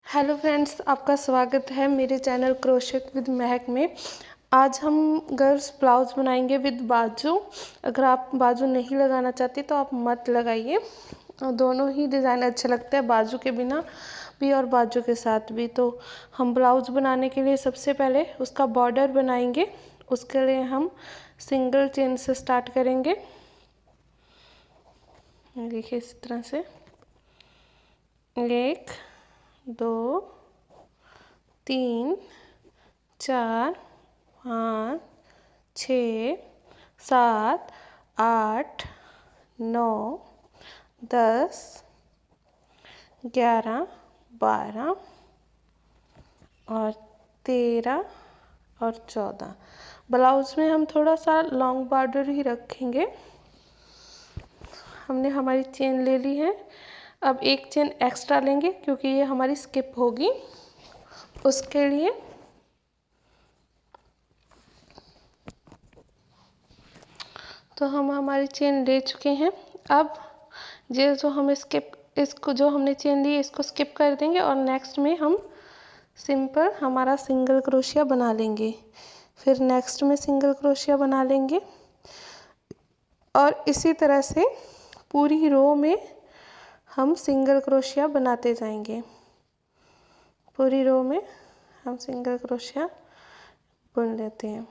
Hello friends, आपका स्वागत है मेरे चैनल क्रोशेट विद महक में। आज हम गर्ल्स ब्लाउज बनाएंगे विद बाजू। अगर आप बाजू नहीं लगाना चाहती तो आप मत लगाइए। दोनों ही डिज़ाइन अच्छे लगते हैं, बाजू के बिना भी और बाजू के साथ भी। तो हम ब्लाउज बनाने के लिए सबसे पहले उसका बॉर्डर बनाएंगे। उसके लिए हम सिंगल चेन से स्टार्ट करेंगे। देखिए इस तरह से 1 2 3 4 5 6 7 8 9 10 11 12 और 13 और 14। ब्लाउज में हम थोड़ा सा लॉन्ग बॉर्डर ही रखेंगे। हमने हमारी चेन ले ली है। अब एक चेन एक्स्ट्रा लेंगे क्योंकि ये हमारी स्किप होगी। उसके लिए तो हम हमारी चेन ले चुके हैं। अब ये जो हम इसको जो हमने चेन ली इसको स्किप कर देंगे और नेक्स्ट में हम सिंपल हमारा सिंगल क्रोशिया बना लेंगे। फिर नेक्स्ट में सिंगल क्रोशिया बना लेंगे और इसी तरह से पूरी रो में हम सिंगल क्रोशिया बनाते जाएंगे। पूरी रो में हम सिंगल क्रोशिया बुन लेते हैं।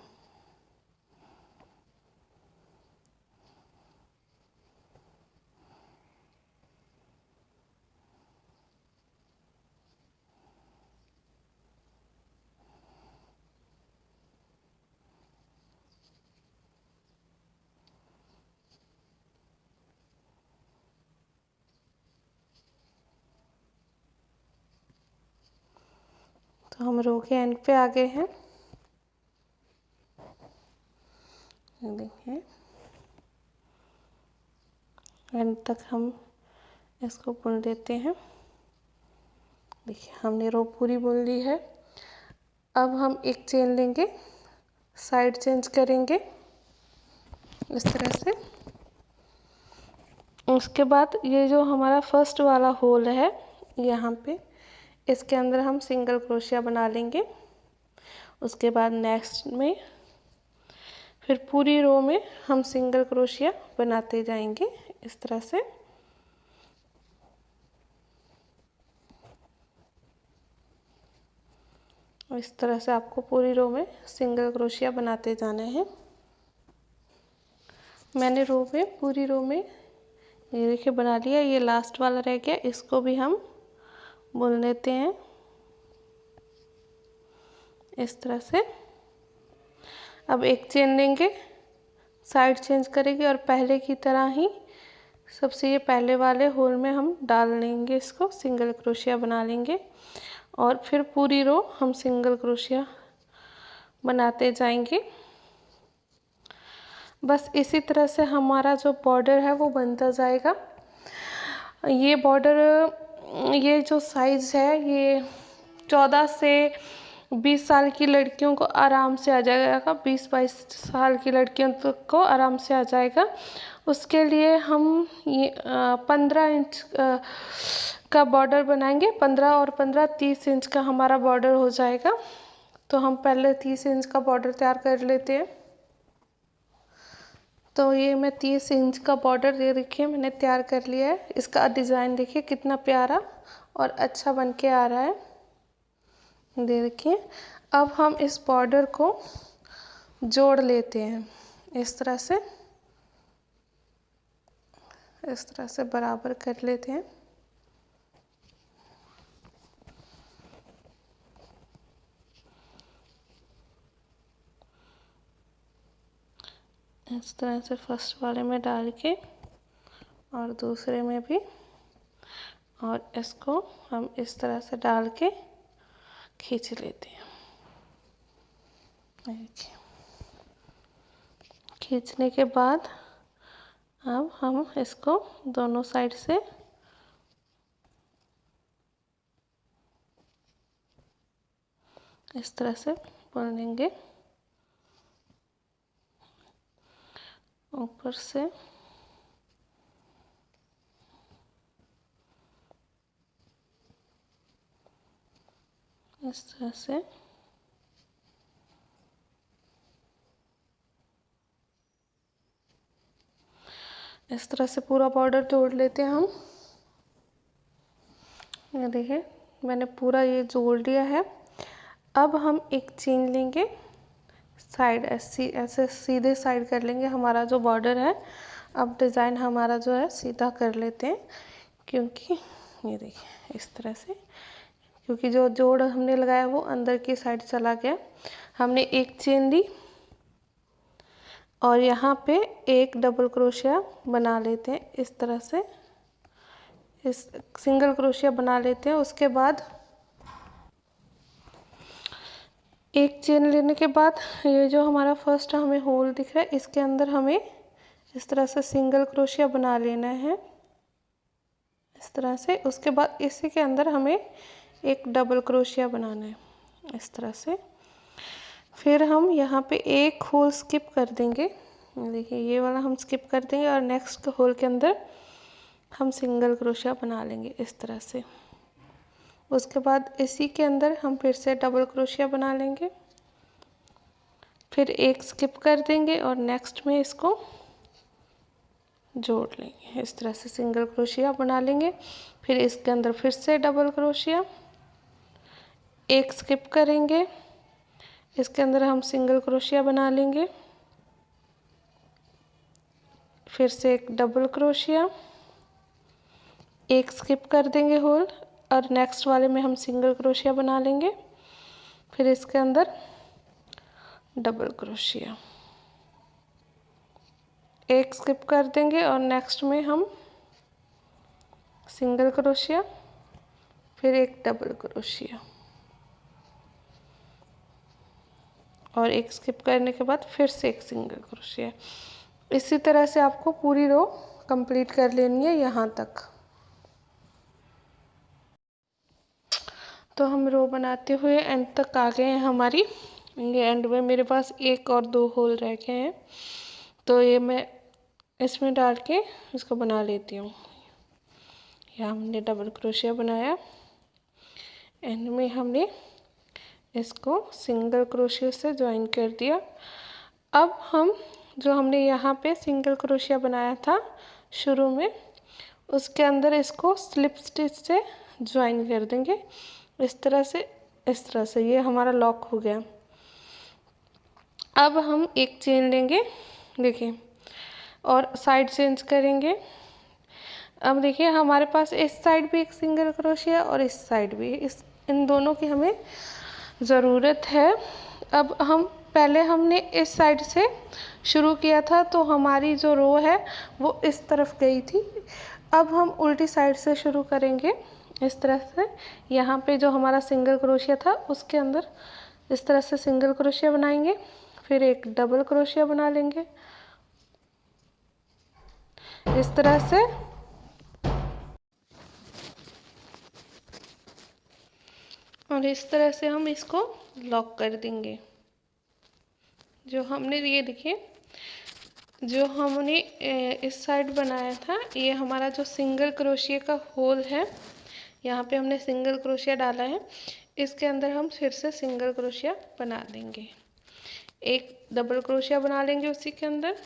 तो हम रो के एंड पे आ गए हैं। देखिए एंड तक हम इसको बुन लेते हैं। देखिए हमने रो पूरी बुन ली है। अब हम एक चेन लेंगे, साइड चेंज करेंगे इस तरह से। उसके बाद ये जो हमारा फर्स्ट वाला होल है यहाँ पे, इसके अंदर हम सिंगल क्रोशिया बना लेंगे। उसके बाद नेक्स्ट में फिर पूरी रो में हम सिंगल क्रोशिया बनाते जाएंगे इस तरह से। इस तरह से आपको पूरी रो में सिंगल क्रोशिया बनाते जाने हैं। मैंने पूरी रो में ये देखिए बना लिया। ये लास्ट वाला रह गया, इसको भी हम बुन लेते हैं इस तरह से। अब एक चेन लेंगे, साइड चेंज करेंगे और पहले की तरह ही सबसे ये पहले वाले होल में हम डाल लेंगे, इसको सिंगल क्रोशिया बना लेंगे और फिर पूरी रो हम सिंगल क्रोशिया बनाते जाएंगे। बस इसी तरह से हमारा जो बॉर्डर है वो बनता जाएगा। ये बॉर्डर, ये जो साइज़ है ये 14 से 20 साल की लड़कियों को आराम से आ जाएगा। 20-22 साल की लड़कियों तक को आराम से आ जाएगा। उसके लिए हम ये 15 इंच का बॉर्डर बनाएंगे। 15 और 15 30 इंच का हमारा बॉर्डर हो जाएगा। तो हम पहले 30 इंच का बॉर्डर तैयार कर लेते हैं। तो ये मैं 30 इंच का बॉर्डर ये देखिए मैंने तैयार कर लिया है। इसका डिज़ाइन देखिए कितना प्यारा और अच्छा बन के आ रहा है। देखिए अब हम इस बॉर्डर को जोड़ लेते हैं इस तरह से बराबर कर लेते हैं। इस तरह से फर्स्ट वाले में डाल के और दूसरे में भी, और इसको हम इस तरह से डाल के खींच लेते हैं। देखिए खींचने के बाद अब हम इसको दोनों साइड से इस तरह से बुन लेंगे। ऊपर से इस तरह से पूरा बॉर्डर जोड़ लेते हैं हम। ये देखिए मैंने पूरा ये जोड़ लिया है। अब हम एक चेन लेंगे, साइड ऐसे सीधे साइड कर लेंगे हमारा जो बॉर्डर है। अब डिज़ाइन हमारा जो है सीधा कर लेते हैं, क्योंकि ये देखिए इस तरह से, क्योंकि जो जोड़ हमने लगाया वो अंदर की साइड चला गया। हमने एक चेन ली और यहाँ पे एक डबल क्रोशिया बना लेते हैं इस तरह से, इस सिंगल क्रोशिया बना लेते हैं। उसके बाद एक चेन लेने के बाद ये जो हमारा फर्स्ट हमें होल दिख रहा है, इसके अंदर हमें इस तरह से सिंगल क्रोशिया बना लेना है इस तरह से। उसके बाद इसी के अंदर हमें एक डबल क्रोशिया बनाना है इस तरह से। फिर हम यहाँ पे एक होल स्किप कर देंगे, देखिए ये वाला हम स्किप कर देंगे और नेक्स्ट होल के अंदर हम सिंगल क्रोशिया बना लेंगे इस तरह से। उसके बाद इसी के अंदर हम फिर से डबल क्रोशिया बना लेंगे, फिर एक स्किप कर देंगे और नेक्स्ट में इसको जोड़ लेंगे इस तरह से, सिंगल क्रोशिया बना लेंगे। फिर इसके अंदर फिर से डबल क्रोशिया, एक स्किप करेंगे, इसके अंदर हम सिंगल क्रोशिया बना लेंगे, फिर से एक डबल क्रोशिया, एक स्किप कर देंगे होल और नेक्स्ट वाले में हम सिंगल क्रोशिया बना लेंगे, फिर इसके अंदर डबल क्रोशिया, एक स्किप कर देंगे और नेक्स्ट में हम सिंगल क्रोशिया, फिर एक डबल क्रोशिया और एक स्किप करने के बाद फिर से एक सिंगल क्रोशिया। इसी तरह से आपको पूरी रो कंप्लीट कर लेनी है यहाँ तक। तो हम रो बनाते हुए एंड तक आ गए हैं हमारी। ये एंड में मेरे पास एक और दो होल रह गए हैं, तो ये मैं इसमें डाल के इसको बना लेती हूँ। यहाँ हमने डबल क्रोशिया बनाया, एंड में हमने इसको सिंगल क्रोशिया से ज्वाइन कर दिया। अब हम जो हमने यहाँ पे सिंगल क्रोशिया बनाया था शुरू में, उसके अंदर इसको स्लिप स्टिच से ज्वाइन कर देंगे इस तरह से, इस तरह से। ये हमारा लॉक हो गया। अब हम एक चेन लेंगे, देखिए, और साइड चेंज करेंगे। अब देखिए हमारे पास इस साइड भी एक सिंगल क्रोशिया और इस साइड भी, इन दोनों की हमें ज़रूरत है। अब हम पहले हमने इस साइड से शुरू किया था, तो हमारी जो रो है वो इस तरफ गई थी। अब हम उल्टी साइड से शुरू करेंगे इस तरह से। यहाँ पे जो हमारा सिंगल क्रोशिया था उसके अंदर इस तरह से सिंगल क्रोशिया बनाएंगे, फिर एक डबल क्रोशिया बना लेंगे इस तरह से, और इस तरह से हम इसको लॉक कर देंगे। जो हमने ये देखिए, जो हमने इस साइड बनाया था, ये हमारा जो सिंगल क्रोशिया का होल है, यहाँ पे हमने सिंगल क्रोशिया डाला है, इसके अंदर हम फिर से सिंगल क्रोशिया बना देंगे, एक डबल क्रोशिया बना लेंगे उसी के अंदर।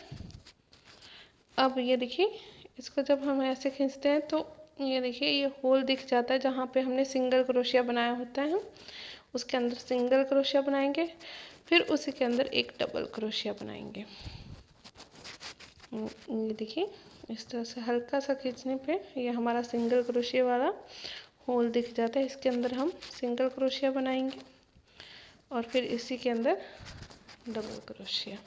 अब ये देखिए, इसको जब हम ऐसे खींचते हैं तो ये देखिए ये होल दिख जाता है जहाँ पे हमने सिंगल क्रोशिया बनाया होता है। हम उसके अंदर सिंगल क्रोशिया बनाएंगे, फिर उसी के अंदर एक डबल क्रोशिया बनाएंगे। ये देखिए इस तरह से हल्का सा खींचने पे ये हमारा सिंगल क्रोशिया वाला होल दिख जाता है। इसके अंदर हम सिंगल क्रोशिया बनाएंगे और फिर इसी के अंदर double crochet,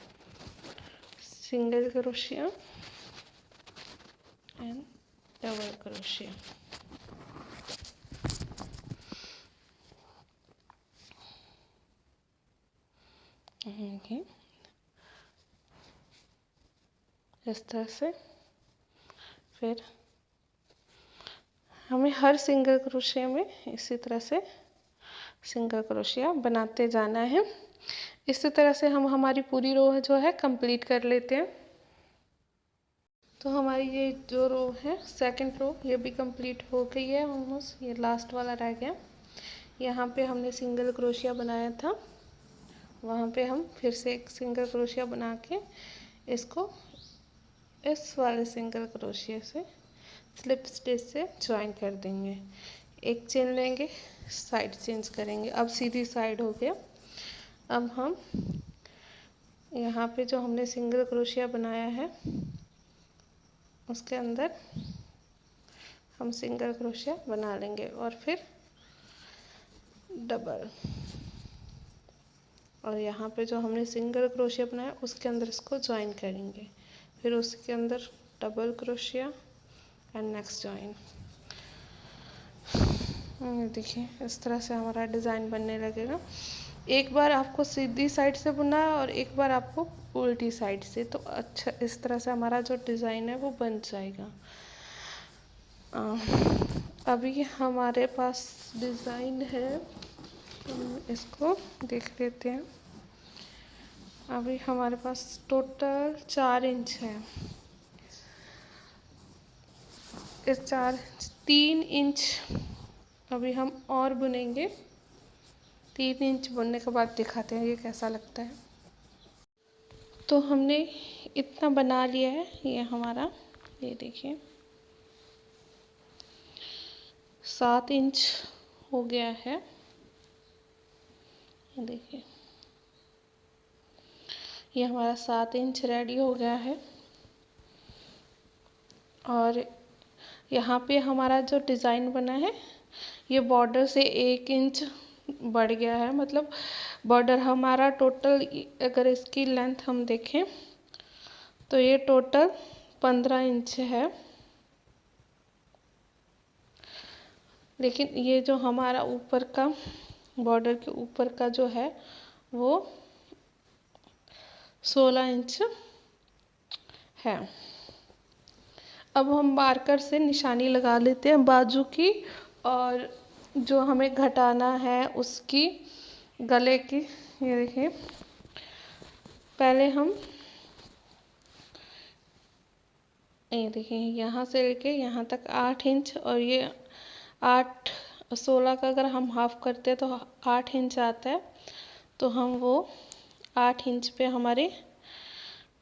single crochet and double crochet. इस तरह से फिर हमें हर सिंगल क्रोशिया में इसी तरह से सिंगल क्रोशिया बनाते जाना है। इसी तरह से हम हमारी पूरी रो जो है कंप्लीट कर लेते हैं। तो हमारी ये जो रो है, सेकंड रो, ये भी कंप्लीट हो गई है ऑलमोस्ट। ये लास्ट वाला रह गया, यहाँ पे हमने सिंगल क्रोशिया बनाया था, वहाँ पे हम फिर से एक सिंगल क्रोशिया बना के इसको इस वाले सिंगल क्रोशिया से स्लिप स्टिच से ज्वाइन कर देंगे। एक चेन लेंगे, साइड चेंज करेंगे। अब सीधी साइड हो गया। अब हम यहाँ पे जो हमने सिंगल क्रोशिया बनाया है उसके अंदर हम सिंगल क्रोशिया बना लेंगे और फिर डबल, और यहाँ पे जो हमने सिंगल क्रोशिया बनाया उसके अंदर इसको ज्वाइन करेंगे, फिर उसके अंदर double crochet and next join. देखिए इस तरह से हमारा डिज़ाइन बनने लगेगा। एक बार आपको सीधी साइड से बुनना है और एक बार आपको उल्टी साइड से, तो अच्छा इस तरह से हमारा जो डिज़ाइन है वो बन जाएगा। अभी हमारे पास डिज़ाइन है, हम इसको देख लेते हैं। अभी हमारे पास टोटल 4 इंच है। इस 3 इंच अभी हम और बुनेंगे। 3 इंच बुनने के बाद दिखाते हैं ये कैसा लगता है। तो हमने इतना बना लिया है, ये हमारा, ये देखिए 7 इंच हो गया है। ये देखिए ये हमारा 7 इंच रेडी हो गया है। और यहाँ पे हमारा जो डिज़ाइन बना है ये बॉर्डर से 1 इंच बढ़ गया है। मतलब बॉर्डर हमारा टोटल, अगर इसकी लेंथ हम देखें तो ये टोटल 15 इंच है, लेकिन ये जो हमारा ऊपर का बॉर्डर के ऊपर का जो है वो 16 इंच है। अब हम मार्कर से निशानी लगा लेते हैं बाजू की, और जो हमें घटाना है उसकी गले की। ये देखिए पहले हम, ये देखिए यहाँ से लेके यहाँ तक 8 इंच, और ये 16 का अगर हम हाफ करते हैं तो 8 इंच आता है। तो हम वो 8 इंच पे हमारे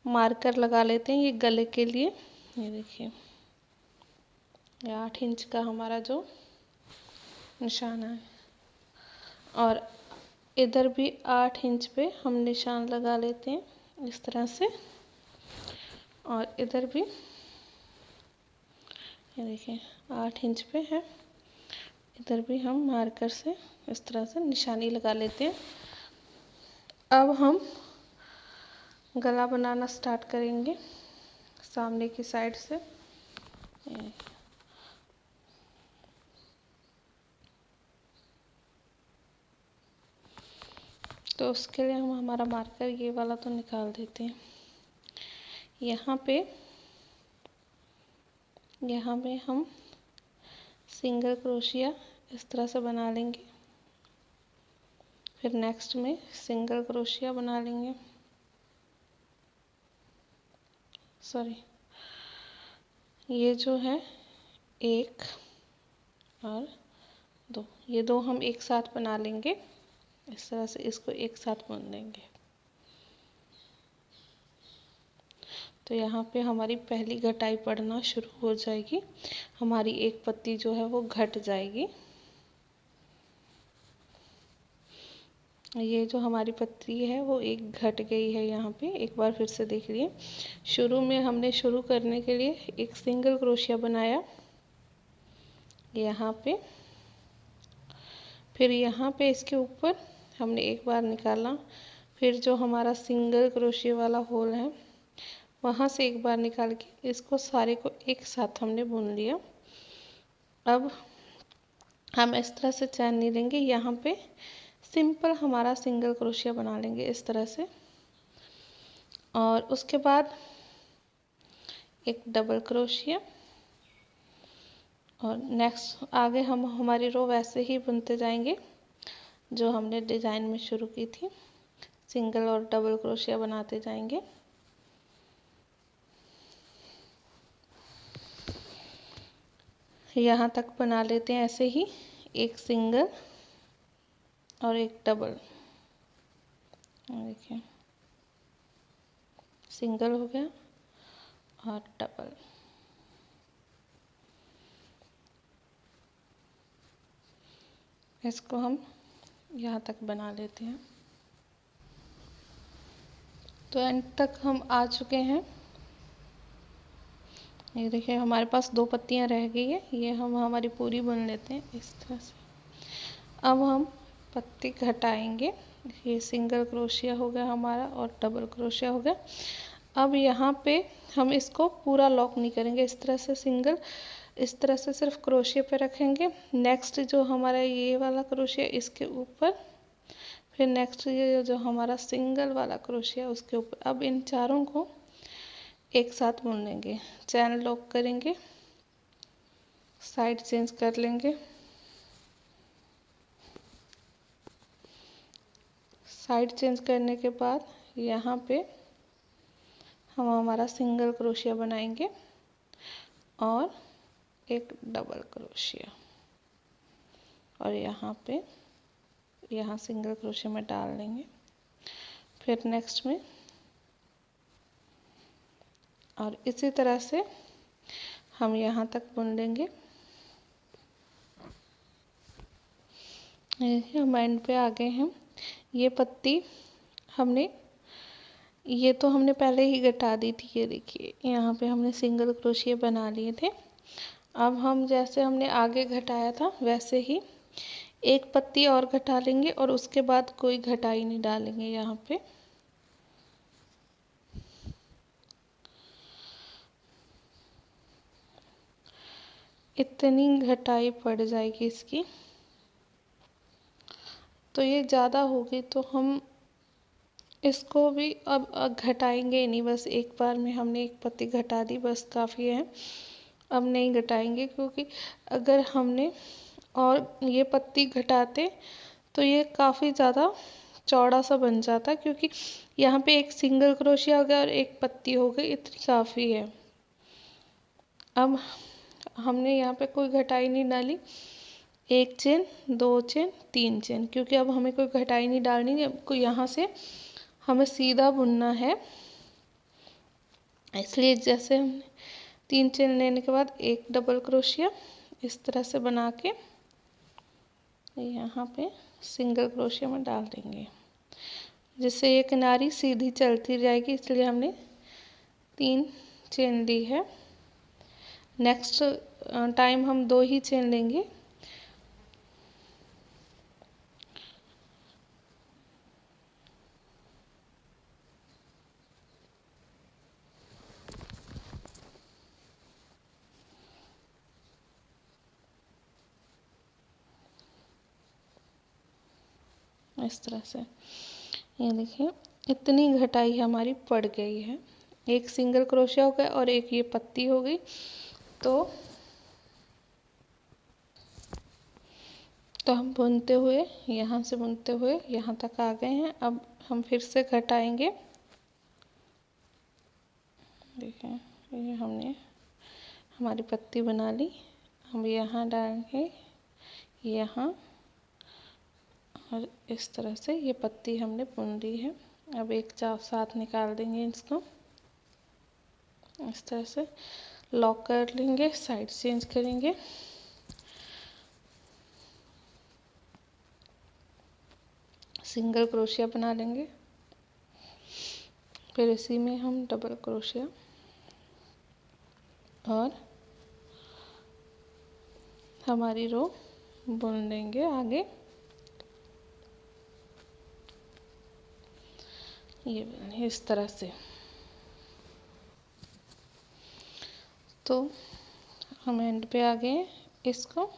मार्कर लगा लेते हैं ये गले के लिए। ये देखिए ये 8 इंच का हमारा जो निशाना है, और इधर भी 8 इंच पे हम निशान लगा लेते हैं इस तरह से, और इधर भी ये देखिए 8 इंच पे है, इधर भी हम मार्कर से इस तरह से निशानी लगा लेते हैं। अब हम गला बनाना स्टार्ट करेंगे सामने की साइड से। तो उसके लिए हम हमारा मार्कर ये वाला तो निकाल देते हैं। यहाँ पे हम सिंगल क्रोशिया इस तरह से बना लेंगे, फिर नेक्स्ट में सिंगल क्रोशिया बना लेंगे, सॉरी ये जो है 1 और 2, ये 2 हम एक साथ बना लेंगे। इस तरह से इसको एक साथ बुन देंगे। तो यहाँ पे हमारी पहली घटाई पड़ना शुरू हो जाएगी, हमारी एक पत्ती जो है वो घट जाएगी। ये जो हमारी पत्ती है वो एक घट गई है। यहाँ पे एक बार फिर से देख लिए, शुरू में हमने शुरू करने के लिए एक सिंगल क्रोशिया बनाया यहाँ पे, फिर यहाँ पे इसके ऊपर हमने एक बार निकाला, फिर जो हमारा सिंगल क्रोशिया वाला होल है वहाँ से एक बार निकाल के इसको सारे को एक साथ हमने बुन लिया। अब हम इस तरह से चैन नहीं लेंगे, यहाँ पे सिंपल हमारा सिंगल क्रोशिया बना लेंगे इस तरह से, और उसके बाद एक डबल क्रोशिया, और नेक्स्ट आगे हम हमारी रो वैसे ही बुनते जाएंगे जो हमने डिज़ाइन में शुरू की थी, सिंगल और डबल क्रोशिया बनाते जाएंगे। यहाँ तक बना लेते हैं ऐसे ही, एक सिंगल और एक डबल। देखिए सिंगल हो गया और डबल। इसको हम यहाँ तक बना लेते हैं। तो एंड तक हम आ चुके हैं। ये देखिए हमारे पास 2 पत्तियाँ रह गई है, ये हम हमारी पूरी बुन लेते हैं इस तरह से। अब हम पत्ती घटाएंगे। ये सिंगल क्रोशिया हो गया हमारा और डबल क्रोशिया हो गया। अब यहाँ पे हम इसको पूरा लॉक नहीं करेंगे, इस तरह से सिंगल, इस तरह से सिर्फ क्रोशिया पे रखेंगे। नेक्स्ट जो हमारा ये वाला क्रोशिया इसके ऊपर, फिर नेक्स्ट ये जो हमारा सिंगल वाला क्रोशिया उसके ऊपर। अब इन चारों को एक साथ बुन लेंगे। चैन लॉक करेंगे, साइड चेंज कर लेंगे। साइड चेंज करने के बाद यहाँ पे हम हमारा सिंगल क्रोशिया बनाएंगे और एक डबल क्रोशिया, और यहाँ पे यहाँ सिंगल क्रोशिया में डाल लेंगे। फिर नेक्स्ट में और इसी तरह से हम यहाँ तक बुन लेंगे। हम एंड पे आ गए हैं। ये पत्ती हमने, ये तो हमने पहले ही घटा दी थी। ये देखिए यहाँ पे हमने सिंगल क्रोशिया बना लिए थे। अब हम जैसे हमने आगे घटाया था वैसे ही एक पत्ती और घटा लेंगे और उसके बाद कोई घटाई नहीं डालेंगे यहाँ पे। इतनी घटाई पड़ जाएगी इसकी, तो ये ज़्यादा होगी तो हम इसको भी अब घटाएंगे नहीं। बस एक बार में हमने एक पत्ती घटा दी, बस काफ़ी है। अब नहीं घटाएंगे, क्योंकि अगर हमने और ये पत्ती घटाते तो ये काफ़ी ज़्यादा चौड़ा सा बन जाता, क्योंकि यहाँ पे एक सिंगल क्रोशिया हो गया और एक पत्ती हो गई, इतनी काफ़ी है। अब हमने यहाँ पे कोई घटाई नहीं डाली। 1 चेन, 2 चेन, 3 चेन, क्योंकि अब हमें कोई घटाई नहीं डालनी है। आपको यहाँ से हमें सीधा बुनना है, इसलिए जैसे हमने 3 चेन लेने के बाद एक डबल क्रोशिया इस तरह से बना के यहाँ पे सिंगल क्रोशिया में डाल देंगे, जिससे ये किनारी सीधी चलती जाएगी। इसलिए हमने 3 चेन ली है। नेक्स्ट टाइम हम 2 ही चेन लेंगे। इस तरह से ये देखिए इतनी घटाई हमारी पड़ गई है। एक सिंगल क्रोशिया हो गया और एक ये पत्ती हो गई। तो हम बुनते हुए यहाँ से बुनते हुए यहाँ तक आ गए हैं। अब हम फिर से घटाएंगे। देखिए ये हमने हमारी पत्ती बना ली। हम यहाँ डालेंगे, यहाँ, और इस तरह से ये पत्ती हमने बुन ली है। अब एक साथ निकाल देंगे इसको, इस तरह से लॉक कर लेंगे, साइड चेंज करेंगे। सिंगल क्रोशिया बना लेंगे, फिर इसी में हम डबल क्रोशिया और हमारी रो बुन लेंगे आगे। ये इस तरह से। तो हम एंड पे आ गए। इसको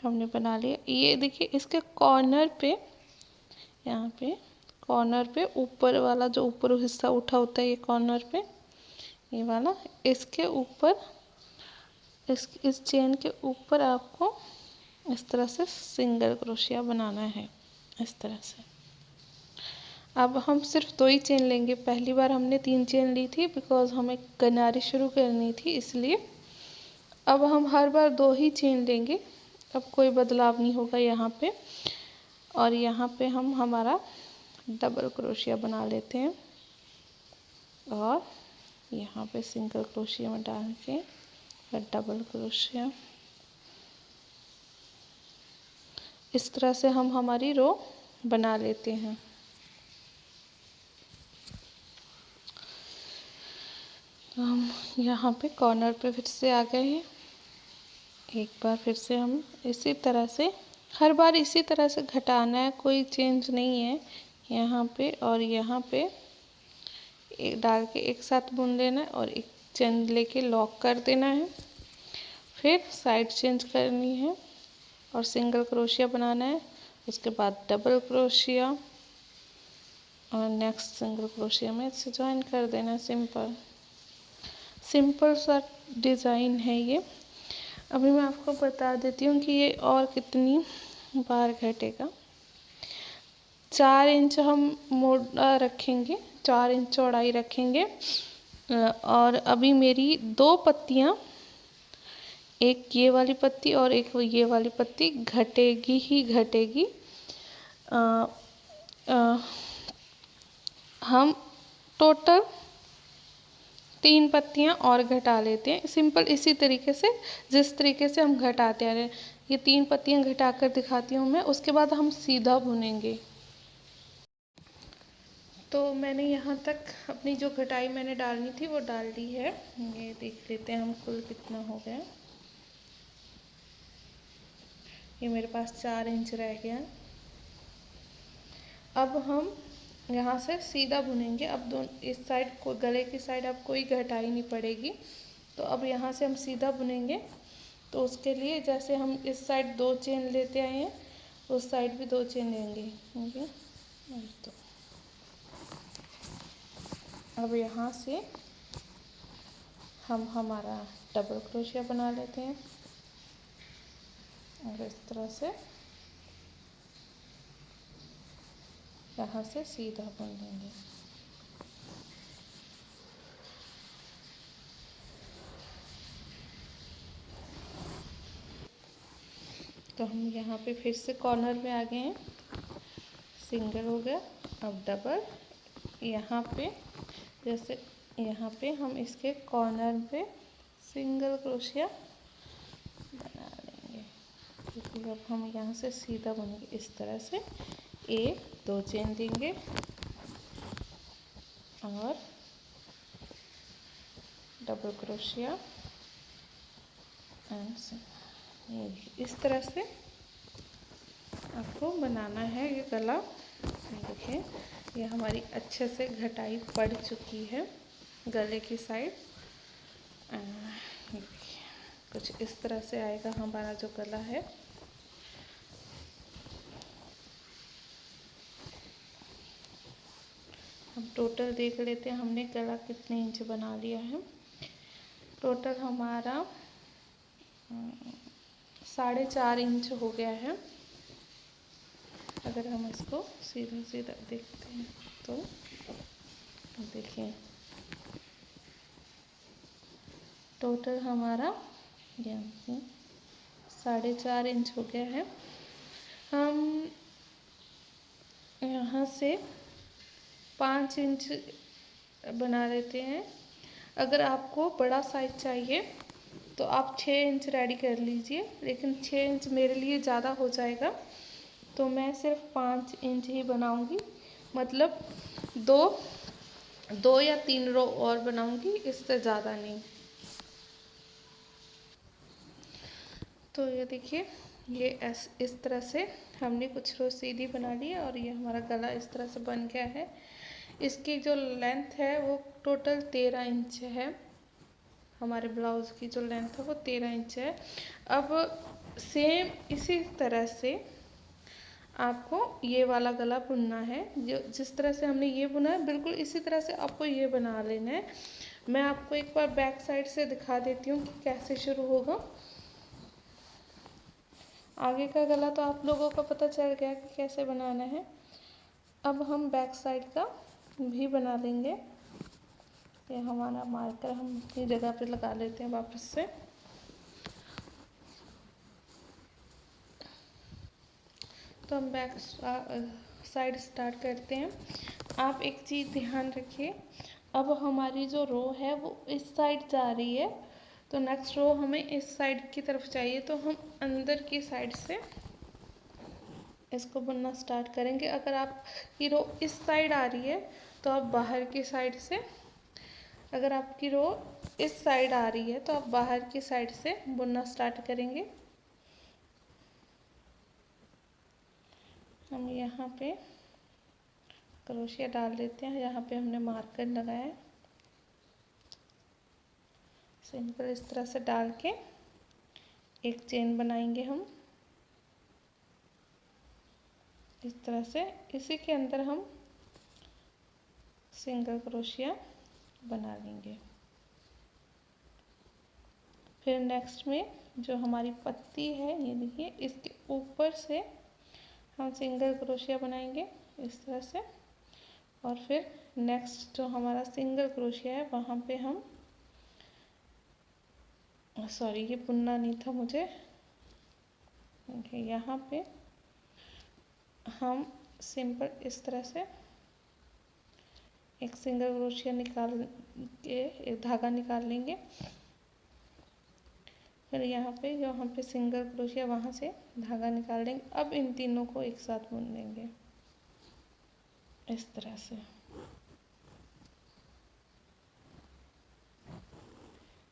हमने बना लिया। ये देखिए इसके कॉर्नर पे, यहाँ पे कॉर्नर पे ऊपर वाला जो ऊपर हिस्सा उठा होता है, ये कॉर्नर पे ये वाला, इसके ऊपर इस चेन के ऊपर आपको इस तरह से सिंगल क्रोशिया बनाना है, इस तरह से। अब हम सिर्फ 2 ही चेन लेंगे। पहली बार हमने 3 चेन ली थी, बिकॉज हमें किनारी शुरू करनी थी, इसलिए अब हम हर बार 2 ही चेन लेंगे अब कोई बदलाव नहीं होगा यहाँ पे। और यहाँ पे हम हमारा डबल क्रोशिया बना लेते हैं और यहाँ पे सिंगल क्रोशिया में डाल के और डबल क्रोशिया, इस तरह से हम हमारी रो बना लेते हैं। तो हम यहाँ पे कॉर्नर पे फिर से आ गए हैं। एक बार फिर से हम इसी तरह से हर बार इसी तरह से घटाना है, कोई चेंज नहीं है। यहाँ पे और यहाँ पे एक डाल के एक साथ बुन लेना है और एक चेन लेके लॉक कर देना है। फिर साइड चेंज करनी है और सिंगल क्रोशिया बनाना है। उसके बाद डबल क्रोशिया और नेक्स्ट सिंगल क्रोशिया में इसे ज्वाइन कर देना। सिंपल सिंपल सा डिज़ाइन है ये। अभी मैं आपको बता देती हूँ कि ये और कितनी बार घटेगा। 4 इंच हम मोड़ा रखेंगे, 4 इंच चौड़ाई रखेंगे। और अभी मेरी 2 पत्तियाँ, एक ये वाली पत्ती और एक ये वाली पत्ती घटेगी ही घटेगी। हम टोटल 3 पत्तियाँ और घटा लेते हैं। सिंपल इसी तरीके से जिस तरीके से हम घटाते आ रहे हैं। ये 3 पत्तियाँ घटा कर दिखाती हूँ मैं, उसके बाद हम सीधा बुनेंगे। तो मैंने यहाँ तक अपनी जो घटाई मैंने डालनी थी वो डाल दी है। ये देख लेते हैं हम कुल कितना हो गया। ये मेरे पास 4 इंच रह गया। अब हम यहाँ से सीधा बुनेंगे। अब दोनों इस साइड को गले की साइड अब कोई घटाई नहीं पड़ेगी। तो अब यहाँ से हम सीधा बुनेंगे। तो उसके लिए जैसे हम इस साइड 2 चेन लेते आए हैं, उस साइड भी 2 चेन लेंगे। तो अब यहाँ से हम हमारा डबल क्रोशिया बना लेते हैं और इस तरह से यहाँ से सीधा बुन लेंगे। तो हम यहाँ पे फिर से कॉर्नर में आ गए हैं। सिंगल हो गया, अब डबल। यहाँ पे जैसे यहाँ पे हम इसके कॉर्नर पे सिंगल क्रोशिया बना लेंगे, क्योंकि अब हम यहाँ से सीधा बुनेंगे। इस तरह से 1 2 चेन देंगे और डबल क्रोशिया एंड इस तरह से आपको बनाना है ये गला। देखिए ये हमारी अच्छे से घटाई पड़ चुकी है गले की साइड। कुछ इस तरह से आएगा हमारा जो गला है। हम टोटल देख लेते हैं हमने गला कितने इंच बना लिया है। टोटल हमारा 4.5 इंच हो गया है। अगर हम इसको सीधा सीधा देखते हैं तो देखिए टोटल हमारा 4.5 इंच हो गया है। हम यहाँ से 5 इंच बना लेते हैं। अगर आपको बड़ा साइज चाहिए तो आप 6 इंच रेडी कर लीजिए, लेकिन 6 इंच मेरे लिए ज़्यादा हो जाएगा, तो मैं सिर्फ 5 इंच ही बनाऊंगी। मतलब 2 या 3 रो और बनाऊंगी, इससे ज़्यादा नहीं। तो ये देखिए ये इस तरह से हमने कुछ रो सीधी बना ली है और ये हमारा गला इस तरह से बन गया है। इसकी जो लेंथ है वो टोटल 13 इंच है। हमारे ब्लाउज़ की जो लेंथ है वो 13 इंच है। अब सेम इसी तरह से आपको ये वाला गला बुनना है। जो जिस तरह से हमने ये बुना है बिल्कुल इसी तरह से आपको ये बना लेना है। मैं आपको एक बार बैक साइड से दिखा देती हूँ कि कैसे शुरू होगा। आगे का गला तो आप लोगों को पता चल गया कि कैसे बनाना है। अब हम बैक साइड का भी बना लेंगे। ये हमारा मार्कर हम अपनी जगह पे लगा लेते हैं वापस से। तो हम बैक साइड स्टार्ट करते हैं। आप एक चीज़ ध्यान रखिए, अब हमारी जो रो है वो इस साइड जा रही है, तो नेक्स्ट रो हमें इस साइड की तरफ चाहिए, तो हम अंदर की साइड से इसको बुनना स्टार्ट करेंगे। अगर आपकी रो इस साइड आ रही है तो आप बाहर की साइड से, अगर आपकी रो इस साइड आ रही है तो आप बाहर की साइड से बुनना स्टार्ट करेंगे। हम यहाँ पे क्रोशिया डाल देते हैं, यहाँ पे हमने मार्कर लगाया है। सिंपल इस तरह से डाल के एक चेन बनाएंगे हम इस तरह से। इसी के अंदर हम सिंगल क्रोशिया बना लेंगे। फिर नेक्स्ट में जो हमारी पत्ती है, ये देखिए, इसके ऊपर से हम सिंगल क्रोशिया बनाएंगे इस तरह से। और फिर नेक्स्ट जो हमारा सिंगल क्रोशिया है वहाँ पे हम, सॉरी ये बुनना नहीं था मुझे, यहाँ पे हम सिंपल इस तरह से एक सिंगल क्रोशिया निकाल के एक धागा निकाल लेंगे। फिर यहाँ पे सिंगल क्रोशिया, वहाँ से धागा निकाल देंगे। अब इन तीनों को एक साथ बुन लेंगे इस तरह से।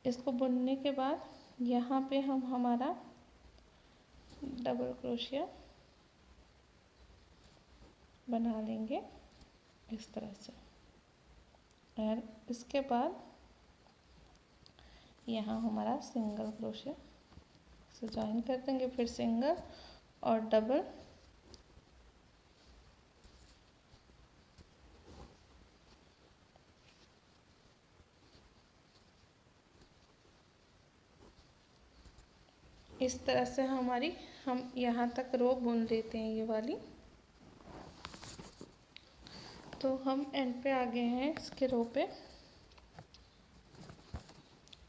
इसको बुनने के बाद यहाँ पे हम हमारा डबल क्रोशिया बना लेंगे इस तरह से। और इसके बाद यहाँ हमारा सिंगल क्रोशिया से ज्वाइन कर देंगे, फिर सिंगल और डबल। इस तरह से हम यहाँ तक रो बुन लेते हैं ये वाली। तो हम एंड पे आ गए हैं इसके रो पे।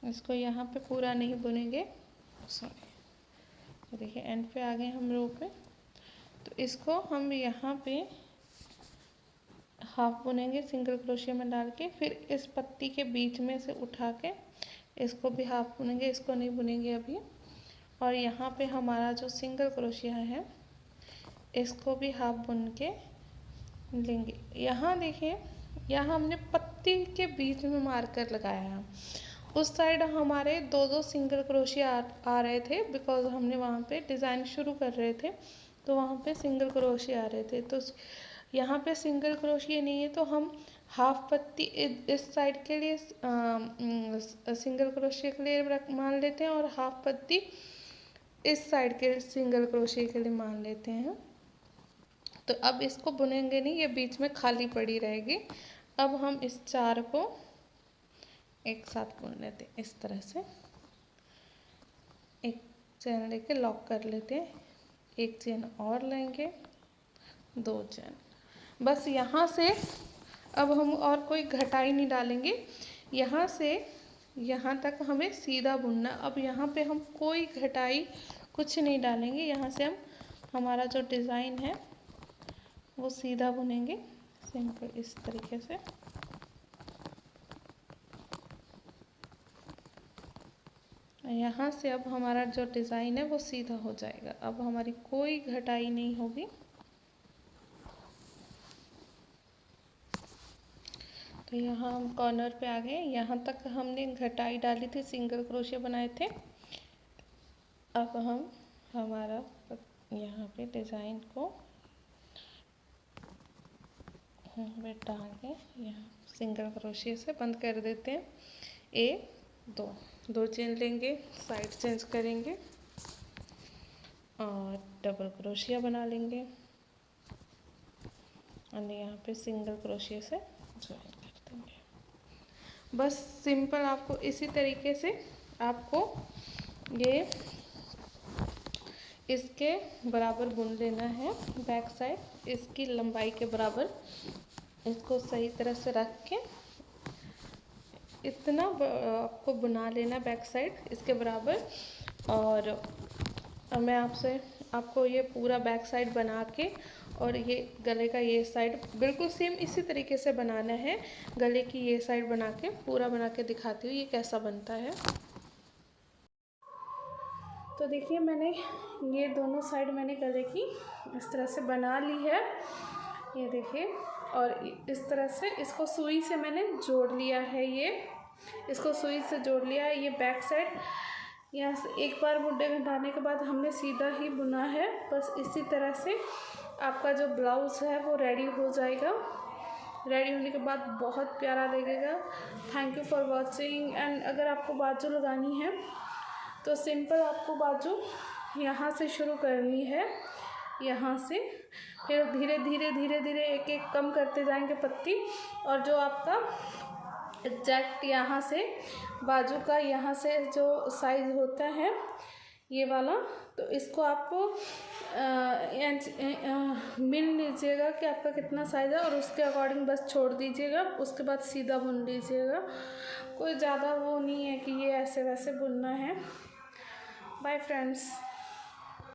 इसको यहाँ पे पूरा नहीं बुनेंगे, सॉरी, देखिए एंड पे आ गए हम रो पे। तो इसको हम यहाँ पे हाफ बुनेंगे सिंगल क्रोशिया में डाल के। फिर इस पत्ती के बीच में से उठा के इसको भी हाफ बुनेंगे, इसको नहीं बुनेंगे अभी। और यहाँ पे हमारा जो सिंगल क्रोशिया है इसको भी हाफ बुन के लेंगे। यहाँ देखिए, यहाँ हमने पत्ती के बीच में मार्कर लगाया है। उस साइड हमारे दो दो सिंगल क्रोशिया आ रहे थे, बिकॉज हमने वहाँ पे डिज़ाइन शुरू कर रहे थे, तो वहाँ पे सिंगल क्रोशिया आ रहे थे। तो यहाँ पे सिंगल क्रोशिया नहीं है, तो हम हाफ पत्ती इस साइड के लिए सिंगल क्रोशिया के लिए मान लेते हैं, और हाफ पत्ती इस साइड के सिंगल क्रोशिया के लिए मान लेते हैं। तो अब इसको बुनेंगे नहीं, ये बीच में खाली पड़ी रहेगी। अब हम इस चार को एक साथ बुन लेते हैं इस तरह से। एक चेन लेके लॉक कर लेते हैं, एक चेन और लेंगे, दो चेन। बस यहाँ से अब हम और कोई घटाई नहीं डालेंगे, यहाँ से यहाँ तक हमें सीधा बुनना। अब यहाँ पे हम कोई घटाई कुछ नहीं डालेंगे, यहाँ से हम हमारा जो डिज़ाइन है वो सीधा बुनेंगे सिंपल इस तरीके से। यहाँ से अब हमारा जो डिज़ाइन है वो सीधा हो जाएगा, अब हमारी कोई घटाई नहीं होगी। तो यहाँ हम कॉर्नर पे आ गए, यहाँ तक हमने घटाई डाली थी, सिंगल क्रोशिया बनाए थे। अब हम हमारा यहाँ पे डिज़ाइन को डाल के यहाँ सिंगल क्रोशिया से बंद कर देते हैं। दो चेन लेंगे, साइड चेंज करेंगे और डबल क्रोशिया बना लेंगे, और यहाँ पे सिंगल क्रोशिया से ज्वाइन कर देंगे। बस सिंपल आपको इसी तरीके से आपको ये इसके बराबर बुन लेना है। बैक साइड इसकी लंबाई के बराबर इसको सही तरह से रख के इतना आपको बुना लेना बैक साइड इसके बराबर। और मैं आपसे आपको ये पूरा बैक साइड बना के और ये गले का ये साइड बिल्कुल सेम इसी तरीके से बनाना है। गले की ये साइड बना के पूरा बना के दिखाती हूँ ये कैसा बनता है। तो देखिए मैंने ये दोनों साइड मैंने गले की इस तरह से बना ली है, ये देखिए। और इस तरह से इसको सुई से मैंने जोड़ लिया है, ये इसको सुई से जोड़ लिया है। ये बैक साइड यहाँ से एक बार मुड्ढे घटाने के बाद हमने सीधा ही बुना है। बस इसी तरह से आपका जो ब्लाउज़ है वो रेडी हो जाएगा। रेडी होने के बाद बहुत प्यारा लगेगा। Thank you for watching. And अगर आपको बाजू लगानी है तो सिंपल आपको बाजू यहाँ से शुरू करनी है, यहाँ से फिर धीरे धीरे धीरे धीरे एक एक कम करते जाएंगे पत्ती। और जो आपका एग्जैक्ट यहाँ से बाजू का यहाँ से जो साइज़ होता है ये वाला, तो इसको आपको मिल लीजिएगा कि आपका कितना साइज़ है और उसके अकॉर्डिंग बस छोड़ दीजिएगा। उसके बाद सीधा बुन लीजिएगा। कोई ज़्यादा वो नहीं है कि ये ऐसे वैसे बुनना है। Bye friends.